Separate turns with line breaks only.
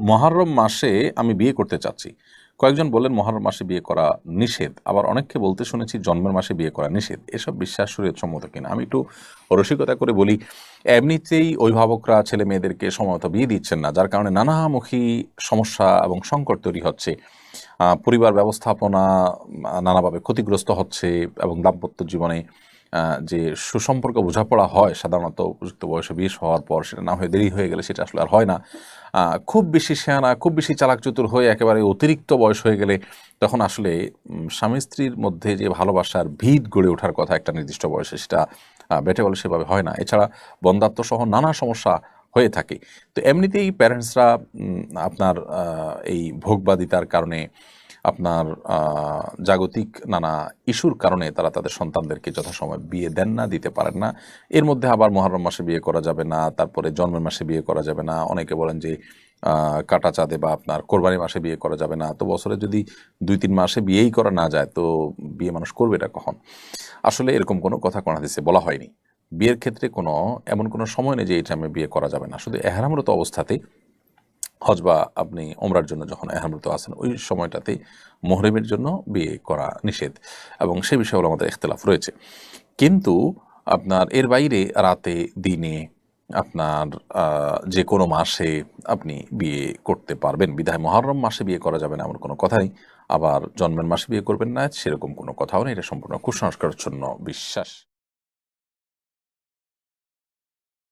মহররম মাসে আমি বিয়ে করতে চাচ্ছি। কয়েকজন বললেন মহররম মাসে বিয়ে করা নিষেধ, আবার অনেককে বলতে শুনেছি জন্মের মাসে বিয়ে করা নিষেধ। এসব বিশ্বাস শরীয়তসম্মত কিনা? আমি একটু রসিকতা করে বলি, এমনিতেই অভিভাবকরা ছেলে মেয়েদেরকে সময়মতো বিয়ে দিচ্ছেন না, যার কারণে নানামুখী সমস্যা এবং সংকট তৈরি হচ্ছে। পরিবার ব্যবস্থাপনা নানাভাবে ক্ষতিগ্রস্ত হচ্ছে এবং দাম্পত্য জীবনে যে সুসম্পর্ক বোঝাপড়া হয় সাধারণত উপযুক্ত বয়সে বিয়ে হওয়ার পর, সেটা না হয়ে দেরি হয়ে গেলে সেটা আসলে আর হয় না। খুব বেশি শেয়ানা, খুব বেশি চালাক চতুর হয়ে একেবারে অতিরিক্ত বয়স হয়ে গেলে তখন আসলে স্বামী স্ত্রীর মধ্যে যে ভালোবাসার ভিত গড়ে ওঠার কথা একটা নির্দিষ্ট বয়সে, সেটা বেটে বলে সেভাবে হয় না। এছাড়া বন্ধ্যাত্ব সহ নানা সমস্যা হয়ে থাকে। তো এমনিতেই প্যারেন্টসরা আপনার এই ভোগবাদিতার কারণে, আপনার জাগতিক নানা ইস্যুর কারণে তারা তাদের সন্তানদেরকে যথাসময়ে বিয়ে দেন না, দিতে পারেন না। এর মধ্যে আবার মহররম মাসে বিয়ে করা যাবে না, তারপরে জন্মের মাসে বিয়ে করা যাবে না। অনেকে বলেন যে কাটা চাঁদে বা আপনার কোরবানি মাসে বিয়ে করা যাবে না। তো বছরে যদি ২-৩ মাসে বিয়েই করা না যায়, তো বিয়ে মানুষ করবে এটা কখন? আসলে এরকম কোনো কথা কোরআন হাদিসে বলা হয়নি। বিয়ের ক্ষেত্রে এমন কোনো সময় নেই যে এই টাইমে বিয়ে করা যাবে না। শুধু এহরামরত অবস্থাতেই, হজ বা আপনি ওমরার জন্য যখন এহরামরত আছেন, ওই সময়টাতেই মুহরিমের জন্য বিয়ে করা নিষেধ, এবং সে বিষয়ে আমাদের ইখতিলাফ রয়েছে। কিন্তু আপনার এর বাইরে রাতে, দিনে, আপনার যে কোনো মাসে আপনি বিয়ে করতে পারবেন। বিধায় মহররম মাসে বিয়ে করা যাবে না এমন কোনো কথা নেই। আবার জন্মের মাসে বিয়ে করবেন না সেরকম কোনো কথাও নেই। এটা সম্পূর্ণ কুসংস্কারাচ্ছন্ন বিশ্বাস।